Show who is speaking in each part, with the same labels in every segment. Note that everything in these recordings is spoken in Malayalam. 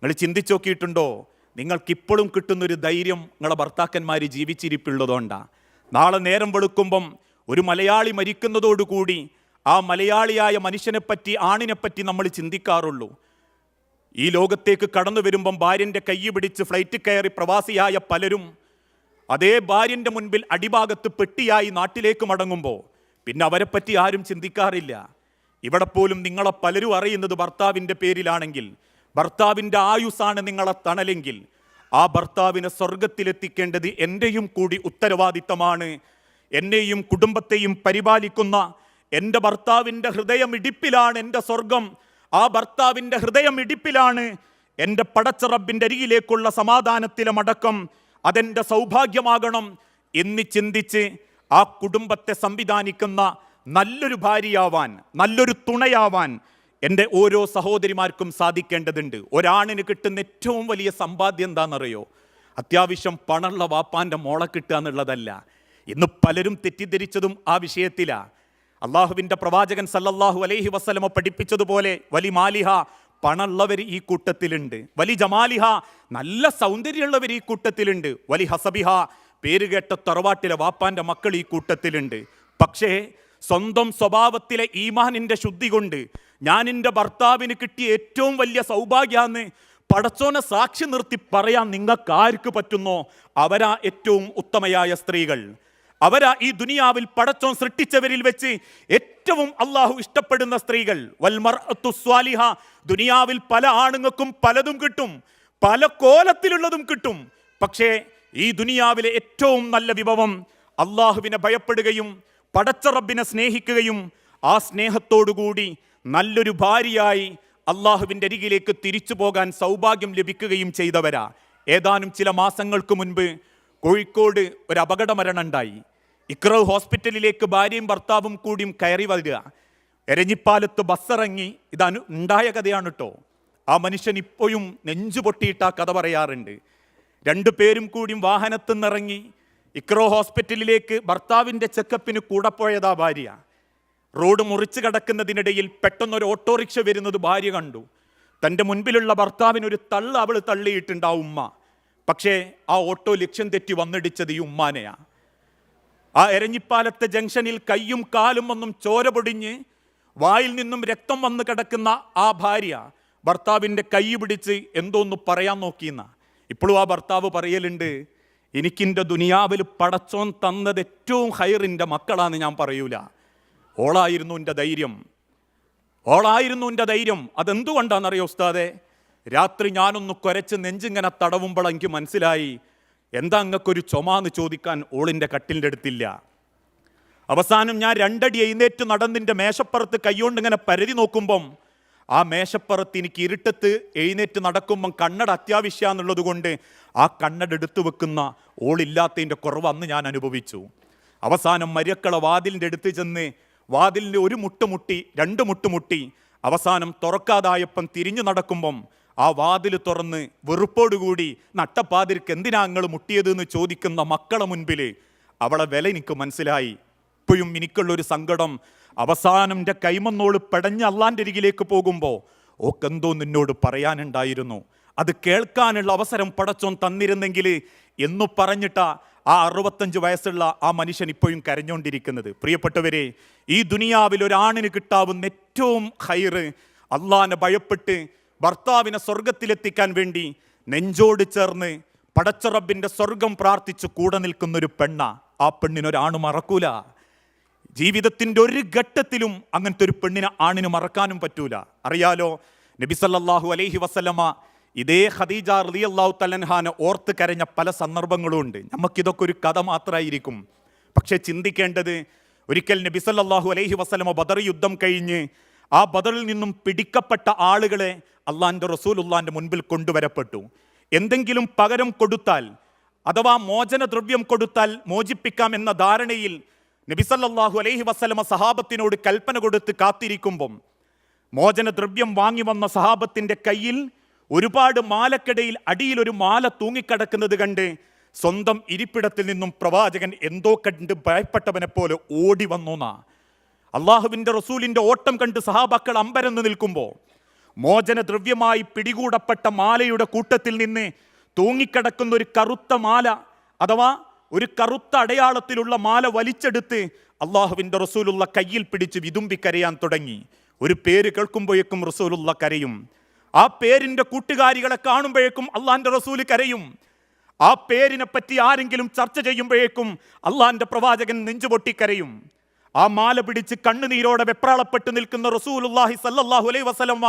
Speaker 1: നിങ്ങൾ ചിന്തിച്ചു നോക്കിയിട്ടുണ്ടോ? നിങ്ങൾക്കിപ്പോഴും കിട്ടുന്നൊരു ധൈര്യം നിങ്ങളെ ഭർത്താക്കന്മാർ ജീവിച്ചിരിപ്പുള്ളതുകൊണ്ടാണ്. നാളെ നേരം വെളുക്കുമ്പം ഒരു മലയാളി മരിക്കുന്നതോടുകൂടി ആ മലയാളിയായ മനുഷ്യനെപ്പറ്റി, ആണിനെപ്പറ്റി നമ്മൾ ചിന്തിക്കാറുള്ളൂ. ഈ ലോകത്തേക്ക് കടന്നു വരുമ്പം ഭാര്യൻ്റെ കൈ പിടിച്ച് ഫ്ലൈറ്റ് കയറി പ്രവാസിയായ പലരും അതേ ഭാര്യൻ്റെ മുൻപിൽ അടിഭാഗത്ത് പെട്ടിയായി നാട്ടിലേക്ക് മടങ്ങുമ്പോൾ പിന്നെ അവരെപ്പറ്റി ആരും ചിന്തിക്കാറില്ല. ഇവിടെ പോലും നിങ്ങളെ പലരും അറിയുന്നത് ഭർത്താവിൻ്റെ പേരിലാണെങ്കിൽ, ഭർത്താവിൻ്റെ ആയുസ്സാണ് നിങ്ങളെ തണലെങ്കിൽ, ആ ഭർത്താവിനെ സ്വർഗത്തിലെത്തിക്കേണ്ടത് എൻ്റെയും കൂടി ഉത്തരവാദിത്തമാണ്. എന്നെയും കുടുംബത്തെയും പരിപാലിക്കുന്ന എൻ്റെ ഭർത്താവിൻ്റെ ഹൃദയമിടിപ്പിലാണ് എൻ്റെ സ്വർഗം. ആ ഭർത്താവിൻ്റെ ഹൃദയമിടിപ്പിലാണ് എൻ്റെ പടച്ച റബ്ബിൻ്റെ അരികിലേക്കുള്ള സമാധാനത്തിലെ മടക്കം. അതെൻ്റെ സൗഭാഗ്യമാകണം എന്ന് ചിന്തിച്ച് ആ കുടുംബത്തെ സംവിധാനിക്കുന്ന നല്ലൊരു ഭാര്യയാവാൻ, നല്ലൊരു തുണയാവാൻ എൻ്റെ ഓരോ സഹോദരിമാർക്കും സാധിക്കേണ്ടതുണ്ട്. ഒരാണിന് കിട്ടുന്ന ഏറ്റവും വലിയ സമ്പാദ്യം എന്താണെന്നറിയോ? അത്യാവശ്യം പണമുള്ള വാപ്പാൻ്റെ മോളെ കിട്ടുക എന്നുള്ളതല്ല. ഇന്ന് പലരും തെറ്റിദ്ധരിച്ചതും ആ വിഷയത്തിലാണ്. അള്ളാഹുവിൻ്റെ പ്രവാചകൻ സല്ലല്ലാഹു അലൈഹി വസല്ലമ പഠിപ്പിച്ചതുപോലെ വലി മാലിഹ, പണമുള്ളവർ ഈ കൂട്ടത്തിലുണ്ട്. വലി ജമാലിഹ, നല്ല സൗന്ദര്യമുള്ളവർ ഈ കൂട്ടത്തിലുണ്ട്. വലി ഹസബിഹ, പേരുകേട്ട തറവാട്ടിലെ വാപ്പാൻ്റെ മക്കൾ ഈ കൂട്ടത്തിലുണ്ട്. പക്ഷേ സ്വന്തം സ്വഭാവത്തിലെ ഈമാനിൻ്റെ ശുദ്ധി കൊണ്ട് ഞാൻ എൻ്റെ ഭർത്താവിന് കിട്ടിയ ഏറ്റവും വലിയ സൗഭാഗ്യമാണ് പടച്ചോനെ സാക്ഷി നിർത്തി പറയാൻ നിങ്ങൾക്ക് ആർക്ക് പറ്റുന്നോ അവരാ ഏറ്റവും ഉത്തമയായ സ്ത്രീകൾ. അവരാ ഈ ദുനിയാവിൽ പടച്ചോൻ സൃഷ്ടിച്ചവരിൽ വെച്ച് ഏറ്റവും അള്ളാഹു ഇഷ്ടപ്പെടുന്ന സ്ത്രീകൾ. വൽമർഅത്തു സ്വാലിഹ, ദുനിയാവിൽ പല ആണുങ്ങൾക്കും പലതും കിട്ടും, പല കോലത്തിലുള്ളതും കിട്ടും. പക്ഷേ ഈ ദുനിയാവിലെ ഏറ്റവും നല്ല വിഭവം അള്ളാഹുവിനെ ഭയപ്പെടുകയും പടച്ച റബ്ബിനെ സ്നേഹിക്കുകയും ആ സ്നേഹത്തോടുകൂടി നല്ലൊരു ഭാര്യയായി അള്ളാഹുവിൻ്റെ അരികിലേക്ക് തിരിച്ചു പോകാൻ സൗഭാഗ്യം ലഭിക്കുകയും ചെയ്തവരാ. ഏതാനും ചില മാസങ്ങൾക്ക് മുൻപ് കോഴിക്കോട് ഒരു അപകട മരണം ഉണ്ടായി. ഇക്ര ഹോസ്പിറ്റലിലേക്ക് ഭാര്യയും ഭർത്താവും കൂടിയും കയറി വരിക. എരഞ്ഞിപ്പാലത്ത് ബസ്സിറങ്ങി, ഉണ്ടായ കഥയാണ് കേട്ടോ. ആ മനുഷ്യൻ ഇപ്പോഴും നെഞ്ചു പൊട്ടിയിട്ട് ആ കഥ പറയാറുണ്ട്. രണ്ടുപേരും കൂടിയും വാഹനത്തിൽ നിന്നിറങ്ങി ഇക്രോ ഹോസ്പിറ്റലിലേക്ക് ഭർത്താവിൻ്റെ ചെക്കപ്പിന് കൂടെ പോയതാ ഭാര്യ. റോഡ് മുറിച്ച് കിടക്കുന്നതിനിടയിൽ പെട്ടെന്നൊരു ഓട്ടോറിക്ഷ വരുന്നത് ഭാര്യ കണ്ടു. തൻ്റെ മുൻപിലുള്ള ഭർത്താവിനൊരു തള്ള് അവൾ തള്ളിയിട്ടുണ്ട് ആ ഉമ്മ. പക്ഷേ ആ ഓട്ടോ ലക്ഷ്യം തെറ്റി വന്നിടിച്ചത് ഈ ഉമ്മാനെയാ. ആ എരഞ്ഞിപ്പാലത്തെ ജംഗ്ഷനിൽ കയ്യും കാലും ഒന്നും ചോര പൊടിഞ്ഞ് വായിൽ നിന്നും രക്തം വന്ന് കിടക്കുന്ന ആ ഭാര്യ ഭർത്താവിൻ്റെ കൈ പിടിച്ച് എന്തോന്ന് പറയാൻ നോക്കിയെന്ന. ഇപ്പോഴും ആ ഭർത്താവ് പറയലുണ്ട്, എനിക്കിൻ്റെ ദുനിയാവിൽ പടച്ചോൻ തന്നത് ഏറ്റവും ഹൈറിൻ്റെ മക്കളാന്ന് ഞാൻ പറയൂല. ഓളായിരുന്നു എൻ്റെ ധൈര്യം, ഓളായിരുന്നു എൻ്റെ ധൈര്യം. അതെന്തുകൊണ്ടാണെന്നറിയോ ഉസ്താദെ? രാത്രി ഞാനൊന്ന് കുരച്ച് നെഞ്ചിങ്ങനെ തടവുമ്പോൾ എനിക്ക് മനസ്സിലായി എന്താ അങ്ങക്കൊരു ചുമാന്ന് ചോദിക്കാൻ ഓളിൻ്റെ കട്ടിലിൻ്റെ അടുത്തില്ല. അവസാനം ഞാൻ 2 അടി എഴുന്നേറ്റ് നടന്നിൻ്റെ മേശപ്പുറത്ത് കൈകൊണ്ട് ഇങ്ങനെ പരതി നോക്കുമ്പം ആ മേശപ്പുറത്ത് എനിക്ക് ഇരുട്ടത്ത് എഴുന്നേറ്റ് നടക്കുമ്പം കണ്ണട അത്യാവശ്യമാണെന്നുള്ളത് കൊണ്ട് ആ കണ്ണട എടുത്തു വെക്കുന്ന ഓളില്ലാത്തതിൻ്റെ കുറവ് അന്ന് ഞാൻ അനുഭവിച്ചു. അവസാനം മര്യക്കള വാതിലിൻ്റെ അടുത്ത് ചെന്ന് വാതിലിൻ്റെ ഒരു മുട്ടുമുട്ടി, 2 മുട്ടുമുട്ടി. അവസാനം തുറക്കാതായപ്പം തിരിഞ്ഞു നടക്കുമ്പം ആ വാതിൽ തുറന്ന് വെറുപ്പോടുകൂടി നട്ടപ്പാതിരിക്ക് എന്തിനാ നിങ്ങൾ മുട്ടിയതെന്ന് ചോദിക്കുന്ന മക്കളെ മുൻപിൽ അവളെ വില എനിക്ക് മനസ്സിലായി. ഇപ്പോഴും എനിക്കുള്ളൊരു സങ്കടം, അവസാനം എൻ്റെ കൈമന്നോട് പെടഞ്ഞ് അള്ളാൻ്റെ അരികിലേക്ക് പോകുമ്പോൾ ഓക്കെന്തോ നിന്നോട് പറയാനുണ്ടായിരുന്നു, അത് കേൾക്കാനുള്ള അവസരം പടച്ചോൻ തന്നിരുന്നെങ്കിൽ എന്നു പറഞ്ഞിട്ടാ ആ 65 വയസ്സുള്ള ആ മനുഷ്യൻ ഇപ്പോഴും കരഞ്ഞുകൊണ്ടിരിക്കുന്നത്. പ്രിയപ്പെട്ടവരെ, ഈ ദുനിയാവിൽ ഒരാണിന് കിട്ടാവുന്ന ഏറ്റവും ഹൈറ് അള്ളാനെ ഭയപ്പെട്ട് ഭർത്താവിനെ സ്വർഗത്തിലെത്തിക്കാൻ വേണ്ടി നെഞ്ചോട് ചേർന്ന് പടച്ച റബ്ബിൻ്റെ സ്വർഗം പ്രാർത്ഥിച്ച് കൂടെ നിൽക്കുന്നൊരു പെണ്ണ. ആ പെണ്ണിനൊരാണ് മറക്കൂല. ജീവിതത്തിൻ്റെ ഒരു ഘട്ടത്തിലും അങ്ങനത്തെ ഒരു പെണ്ണിനെ ആണിന് മറക്കാനും പറ്റൂല. അറിയാലോ, നബി സല്ലല്ലാഹു അലൈഹി വസല്ലമ ഇതേ ഖദീജ റളിയല്ലാഹു തആല അൻഹാനെ ഓർത്ത് കരഞ്ഞ പല സന്ദർഭങ്ങളും ഉണ്ട്. നമുക്കിതൊക്കെ ഒരു കഥ മാത്രമായിരിക്കും. പക്ഷേ ചിന്തിക്കേണ്ടത്, ഒരിക്കൽ നബി സല്ലല്ലാഹു അലൈഹി വസല്ലമ ബദർ യുദ്ധം കഴിഞ്ഞ് ആ ബദറിൽ നിന്നും പിടിക്കപ്പെട്ട ആളുകളെ അള്ളാൻ്റെ റസൂലുള്ളാൻ്റെ മുൻപിൽ കൊണ്ടുവരപ്പെട്ടു. എന്തെങ്കിലും പകരം കൊടുത്താൽ അഥവാ മോചനദ്രവ്യം കൊടുത്താൽ മോചിപ്പിക്കാം എന്ന ധാരണയിൽ നബി സല്ലല്ലാഹു അലൈഹി വസല്ലമ സഹാബത്തിനോട് കൽപ്പന കൊടുത്ത് കാത്തിരിക്കുമ്പം മോചനദ്രവ്യം വാങ്ങി വന്ന സഹാബത്തിൻ്റെ കയ്യിൽ ഒരുപാട് മാലക്കിടയിൽ അടിയിൽ ഒരു മാല തൂങ്ങിക്കിടക്കുന്നത് കണ്ട് സ്വന്തം ഇരിപ്പിടത്തിൽ നിന്നും പ്രവാചകൻ എന്തോ കണ്ട് ഭയപ്പെട്ടവനെ പോലെ ഓടി വന്നു. അള്ളാഹുവിൻ്റെ റസൂലിൻ്റെ ഓട്ടം കണ്ട് സഹാബാക്കൾ അമ്പരന്ന് നിൽക്കുമ്പോൾ മോചനദ്രവ്യമായി പിടികൂടപ്പെട്ട മാലയുടെ കൂട്ടത്തിൽ നിന്ന് തൂങ്ങിക്കിടക്കുന്ന ഒരു കറുത്ത മാല, അഥവാ ഒരു കറുത്ത അടയാളത്തിലുള്ള മാല വലിച്ചെടുത്ത് അള്ളാഹുവിൻ്റെ റസൂലുള്ള കയ്യിൽ പിടിച്ച് വിതുമ്പിക്കരയാൻ തുടങ്ങി. ഒരു പേര് കേൾക്കുമ്പോഴേക്കും റസൂലുള്ള കരയും. ആ പേരിൻ്റെ കൂട്ടുകാരികളെ കാണുമ്പോഴേക്കും അള്ളാഹിൻ്റെ റസൂല് കരയും. ആ പേരിനെ പറ്റി ആരെങ്കിലും ചർച്ച ചെയ്യുമ്പോഴേക്കും അള്ളാഹിൻ്റെ പ്രവാചകൻ നെഞ്ചുപൊട്ടിക്കരയും. ആ മാല പിടിച്ച് കണ്ണുനീരോടെ വെപ്രാളപ്പെട്ട് നിൽക്കുന്ന റസൂലുള്ളാഹി സല്ലല്ലാഹു അലൈഹി വസല്ലമ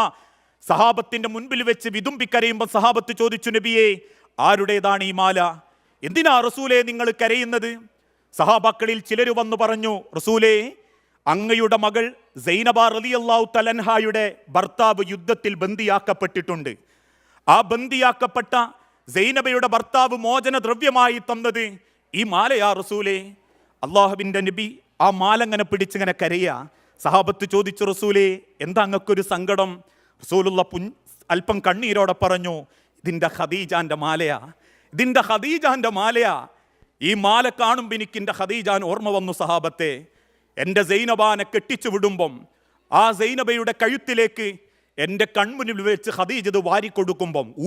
Speaker 1: സഹാബത്തിന്റെ മുൻപിൽ വെച്ച് വിതുമ്പിക്കരയുമ്പോൾ സഹാബത്ത് ചോദിച്ചു, നബിയേ, ആരുടേതാണ് ഈ മാല? എന്തിനാ റസൂലേ നിങ്ങൾ കരയുന്നത്? സഹാബാക്കളിൽ ചിലർ വന്നു പറഞ്ഞു, റസൂലേ, അങ്ങയുടെ മകൾ സൈനബ റളിയല്ലാഹു തആലയുടെ ഭർത്താവ് യുദ്ധത്തിൽ ബന്ദിയാക്കപ്പെട്ടിട്ടുണ്ട്. ആ ബന്ദിയാക്കപ്പെട്ട സൈനബയുടെ ഭർത്താവ് മോചന ദ്രവ്യമായി തന്നത് ഈ മാലയാ റസൂലേ. അള്ളാഹുവിൻ്റെ നബി ആ മാല ഇങ്ങനെ പിടിച്ചിങ്ങനെ കരയുക. സഹാബത്ത് ചോദിച്ചു, റസൂലേ, എന്താ അങ്ങക്കൊരു സങ്കടം? റസൂലുള്ള അല്പം കണ്ണീരോടെ പറഞ്ഞു, ഇതിൻ്റെ ഖദീജാൻ്റെ മാലയാ, ഇതിൻ്റെ ഖദീജാൻ്റെ മാലയാ. ഈ മാല കാണുമ്പോൾ എനിക്ക് എൻ്റെ ഖദീജാൻ ഓർമ്മ വന്നു സഹാബത്തെ. എൻ്റെ സൈനബാനെ കെട്ടിച്ചു വിടുമ്പം ആ സൈനബയുടെ കഴുത്തിലേക്ക് എൻ്റെ കൺമുന്നിൽ വെച്ച് ഖദീജ ഇത്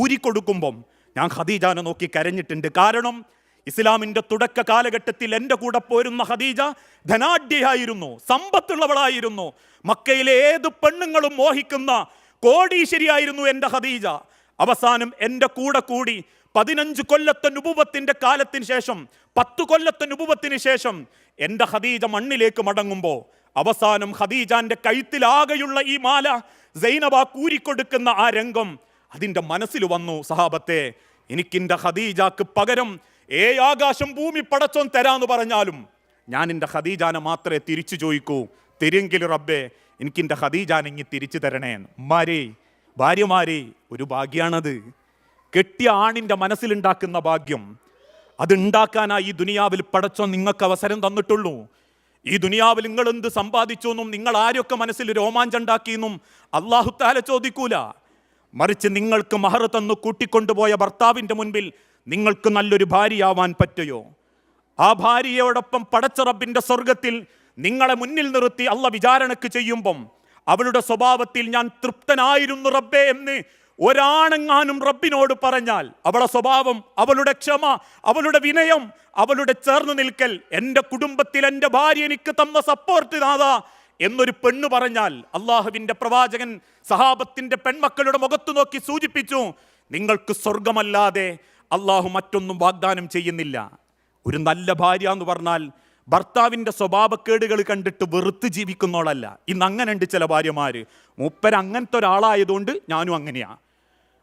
Speaker 1: ഊരിക്കൊടുക്കുമ്പം ഞാൻ ഖദീജാനെ നോക്കി കരഞ്ഞിട്ടുണ്ട്. കാരണം ഇസ്ലാമിൻ്റെ തുടക്ക കാലഘട്ടത്തിൽ എൻ്റെ കൂടെ പോരുന്ന ഖദീജ ധനാഢ്യയായിരുന്നു, സമ്പത്തുള്ളവളായിരുന്നു. മക്കയിലെ ഏത് പെണ്ണുങ്ങളും മോഹിക്കുന്ന കോടീശ്വരിയായിരുന്നു എൻ്റെ ഖദീജ. അവസാനം എൻ്റെ കൂടെ കൂടി 15 കൊല്ലത്തെ നുബുവത്തിന്റെ കാലത്തിന് ശേഷം 10 കൊല്ലത്തെ നുബുവത്തിന് ശേഷം എൻ്റെ ഖദീജ മണ്ണിലേക്ക് മടങ്ങുമ്പോൾ അവസാനം ഖദീജാന്റെ കഴുത്തിലാകെയുള്ള ഈ മാല സൈനബ കൂരിക്കൊടുക്കുന്ന ആ രംഗം അതിൻ്റെ മനസ്സിൽ വന്നു സഹാബത്തെ. എനിക്കെൻ്റെ ഖദീജക്ക് പകരം ആകാശം ഭൂമി പടച്ചോൻ തരാന്ന് പറഞ്ഞാലും ഞാൻ എൻ്റെ ഖദീജാനെ മാത്രമേ തിരിച്ചു ചോദിക്കൂ. തരുമെങ്കിൽ റബ്ബേ എനിക്കെൻ്റെ ഖദീജാനെ ഇങ്ങ് തിരിച്ചു തരണേ. ഭാര്യമാരെ, ഒരു ഭാഗ്യാണത്. കെട്ടിയ ആണിൻ്റെ മനസ്സിലുണ്ടാക്കുന്ന ഭാഗ്യം, അതുണ്ടാക്കാനായി ഈ ദുനിയാവിൽ പടച്ചോൻ നിങ്ങൾക്ക് അവസരം തന്നിട്ടുള്ളൂ. ഈ ദുനിയാവിൽ നിങ്ങൾ എന്ത് സമ്പാദിച്ചു എന്നും നിങ്ങൾ ആരൊക്കെ മനസ്സിൽ രോമാഞ്ചുണ്ടാക്കിയെന്നും അല്ലാഹു തആല ചോദിക്കൂല. മറിച്ച് നിങ്ങൾക്ക് മഹർ തന്നു കൂട്ടിക്കൊണ്ടുപോയ ഭർത്താവിൻ്റെ മുൻപിൽ നിങ്ങൾക്ക് നല്ലൊരു ഭാര്യയാവാൻ പറ്റുമോ? ആ ഭാര്യയോടൊപ്പം പടച്ച റബ്ബിൻ്റെ സ്വർഗത്തിൽ നിങ്ങളെ മുന്നിൽ നിർത്തി അള്ള വിചാരണക്ക് ചെയ്യുമ്പം അവളുടെ സ്വഭാവത്തിൽ ഞാൻ തൃപ്തനായിരുന്നു റബ്ബേ എന്ന് ഒരാണെങ്ങാനും റബ്ബിനോട് പറഞ്ഞാൽ അവളുടെ സ്വഭാവം, അവളുടെ ക്ഷമ, അവളുടെ വിനയം, അവളുടെ ചേർന്ന് നിൽക്കൽ, എൻ്റെ കുടുംബത്തിൽ എൻ്റെ ഭാര്യ എനിക്ക് തന്ന സപ്പോർട്ട് നാദാ എന്നൊരു പെണ്ണ് പറഞ്ഞാൽ അള്ളാഹുവിൻ്റെ പ്രവാചകൻ സഹാബത്തിൻ്റെ പെൺമക്കളുടെ മുഖത്തു നോക്കി സൂചിപ്പിച്ചു, നിങ്ങൾക്ക് സ്വർഗമല്ലാതെ അള്ളാഹു മറ്റൊന്നും വാഗ്ദാനം ചെയ്യുന്നില്ല. ഒരു നല്ല ഭാര്യ എന്ന് പറഞ്ഞാൽ ഭർത്താവിൻ്റെ സ്വഭാവക്കേടുകൾ കണ്ടിട്ട് വെറുത്ത് ജീവിക്കുന്നോളല്ല. ഇന്ന് അങ്ങനെ ഉണ്ട് ചില ഭാര്യമാര്. മൂപ്പര് അങ്ങനത്തെ ഒരാളായതുകൊണ്ട് ഞാനും അങ്ങനെയാ,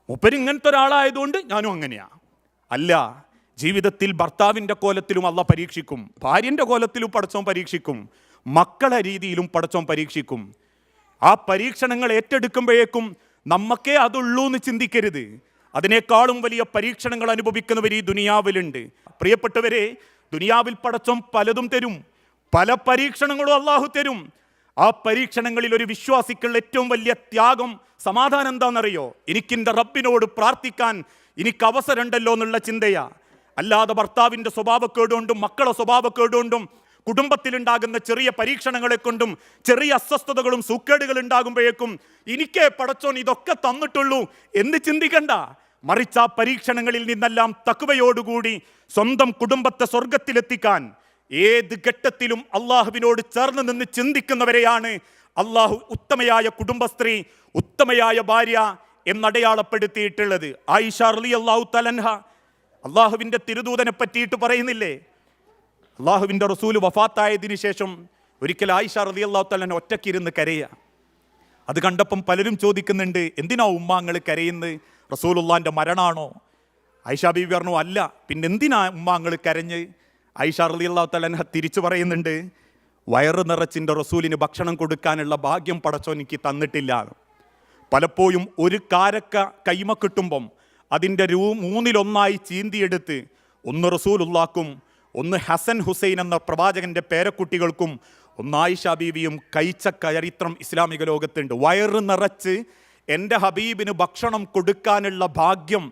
Speaker 1: മൂപ്പര് ഇങ്ങനത്തെ ഒരാളായതുകൊണ്ട് ഞാനും അങ്ങനെയാ. അല്ല, ജീവിതത്തിൽ ഭർത്താവിൻ്റെ കോലത്തിലും അള്ള പരീക്ഷിക്കും, ഭാര്യൻ്റെ കോലത്തിലും പടച്ചോൻ പരീക്ഷിക്കും, മക്കളെ രീതിയിലും പടച്ചോൻ പരീക്ഷിക്കും. ആ പരീക്ഷണങ്ങൾ ഏറ്റെടുക്കുമ്പോഴേക്കും നമ്മക്കേ അതുള്ളൂ എന്ന് ചിന്തിക്കരുത്. അതിനേക്കാളും വലിയ പരീക്ഷണങ്ങൾ അനുഭവിക്കുന്നവർ ഈ ദുനിയാവിലുണ്ട്. പ്രിയപ്പെട്ടവരെ, ദുനിയാവിൽ പടച്ചോൻ പലതും തരും, പല പരീക്ഷണങ്ങളും അള്ളാഹു തരും. ആ പരീക്ഷണങ്ങളിൽ ഒരു വിശ്വാസിക്കുള്ള ഏറ്റവും വലിയ ത്യാഗം, സമാധാനം എന്താണെന്നറിയോ? എനിക്കെൻ്റെ റബ്ബിനോട് പ്രാർത്ഥിക്കാൻ എനിക്ക് അവസരമുണ്ടല്ലോ എന്നുള്ള ചിന്തയാ. അല്ലാതെ ഭർത്താവിൻ്റെ സ്വഭാവക്കേടുകൊണ്ടും മക്കളെ സ്വഭാവക്കേടുകൊണ്ടും കുടുംബത്തിലുണ്ടാകുന്ന ചെറിയ പരീക്ഷണങ്ങളെ കൊണ്ടും ചെറിയ അസ്വസ്ഥതകളും സൂക്കേടുകൾ ഉണ്ടാകുമ്പോഴേക്കും എനിക്കേ പടച്ചോൻ ഇതൊക്കെ തന്നിട്ടുള്ളൂ എന്ന് ചിന്തിക്കണ്ട. മറിച്ച് ആ പരീക്ഷണങ്ങളിൽ നിന്നെല്ലാം തഖ്വയോടുകൂടി സ്വന്തം കുടുംബത്തെ സ്വർഗത്തിലെത്തിക്കാൻ ഏത് ഘട്ടത്തിലും അള്ളാഹുവിനോട് ചേർന്ന് നിന്ന് ചിന്തിക്കുന്നവരെയാണ് അള്ളാഹു ഉത്തമയായ കുടുംബസ്ത്രീ, ഉത്തമയായ ഭാര്യ എന്നടയാളപ്പെടുത്തിയിട്ടുള്ളത്. ആയിഷ റളിയല്ലാഹു തആല അൻഹ അള്ളാഹുവിൻ്റെ തിരുദൂതനെ പറ്റിയിട്ട് പറയുന്നില്ലേ, അള്ളാഹുവിൻ്റെ റസൂൽ വഫാത്തായതിനു ശേഷം ഒരിക്കൽ ആയിഷ റളിയല്ലാഹു തആല അൻഹ ഒറ്റയ്ക്കിരുന്ന് കരയുക. അത് കണ്ടപ്പം പലരും ചോദിക്കുന്നുണ്ട്, എന്തിനാ ഉമ്മാങ്ങൾ കരയുന്നത്? റസൂലുള്ളാഹിൻ്റെ മരണാണോ? ആയിഷ ബീവി പറഞ്ഞു, അല്ല, പിന്നെ എന്തിനാ ഉമ്മാങ്ങൾ കരഞ്ഞ്? ആയിഷ റളിയല്ലാഹു തആല അൻഹ തിരിച്ചു പറയുന്നുണ്ട്, വയറ് നിറച്ചിൻ്റെ റസൂലിന് ഭക്ഷണം കൊടുക്കാനുള്ള ഭാഗ്യം പടച്ചോൻ എനിക്ക് തന്നിട്ടില്ല. പലപ്പോഴും ഒരു കാരക്ക കൈമ കിട്ടുമ്പം അതിൻ്റെ 3/1 ചീന്തിയെടുത്ത് ഒന്ന് റസൂലുള്ളാഹിക്കും ഒന്ന് ഹസൻ ഹുസൈൻ എന്ന പ്രവാചകൻ്റെ പേരക്കുട്ടികൾക്കും ഒന്ന് ആയിഷ ബീവിയും കഴിച്ച ചരിത്രം ഇസ്ലാമിക ലോകത്തുണ്ട്. വയറ് നിറച്ച് എൻ്റെ ഹബീബിന് ഭക്ഷണം കൊടുക്കാനുള്ള ഭാഗ്യം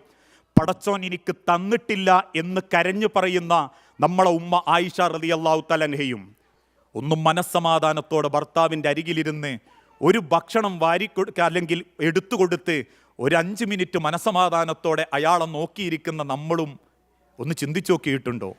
Speaker 1: പടച്ചോൻ എനിക്ക് തന്നിട്ടില്ല എന്ന് കരഞ്ഞു പറയുന്ന നമ്മളെ ഉമ്മ ആയിഷ റളിയല്ലാഹു തആല അൻഹയും ഒന്ന് മനസ്സമാധാനത്തോടെ ഭർത്താവിൻ്റെ അരികിലിരുന്ന് ഒരു ഭക്ഷണം വാരിക്കൊടുക്കുക അല്ലെങ്കിൽ എടുത്തു കൊടുത്ത് ഒരു 5 മിനിറ്റ് മനസമാധാനത്തോടെ അയാളെ നോക്കിയിരിക്കുന്ന നമ്മളും ഒന്ന് ചിന്തിച്ചു നോക്കിയിട്ടുണ്ടോ?